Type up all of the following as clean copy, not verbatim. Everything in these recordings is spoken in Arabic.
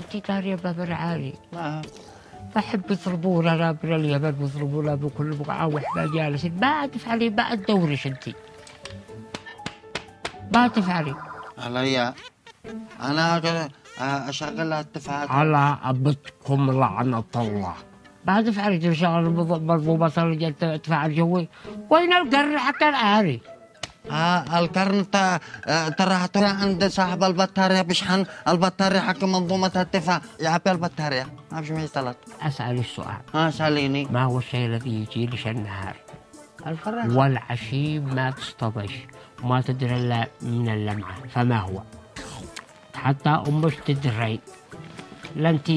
شفتي داريا بابر عالي نعم. بحب يضربونا رابر اليمن بيضربونا بكل بقعة واحنا جالسين ما تفعلي ما تدورش انتي ما تفعلي عليا انا اشغل التفاحات على أبتكم لعنة الله ما تفعلي تشغل المضبوطات اللي تفعل جوي وين القر حتى الآري القرن ترى عند صاحب البطارية بشحن البطارية حق منظومة الدفاع يعبي البطارية ما بش يشتغل. أسأل السؤال سأليني ما هو الشيء الذي يجي لش النهار الفراغ والعشي ما تصطبش وما تدري إلا من اللمعة فما هو حتى أمش تدري لا أنت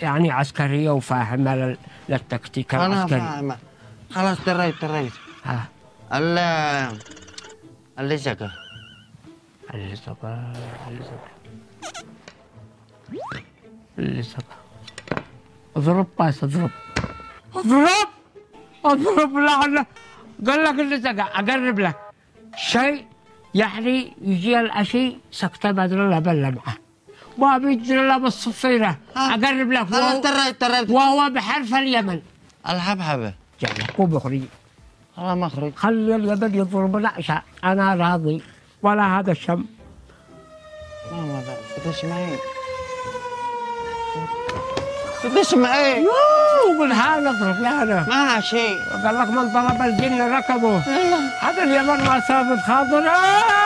يعني عسكرية وفاهمة للتكتيك العسكري. أنا فاهمة خلاص دريت ها اللي زقه اللي زقه اضرب باس اضرب لعنة قال لك اللي زقه أقرب لك شيء يعني يجي الأشي سكتة بدل لا باللمعة ما بيجري لا بالصفيرة أقرب لك دريت وهو بحرف اليمن الحبحبة جعلك قوم اخرج والله مخرج خلي اليمن يضرب العشاء أنا راضي ولا هذا الشم ماما تسمعي تسمعي من هذا اضرب لا أنا ما شيء قال لك من طلب الجن ركبه هذا اليمن ما صابت خاطره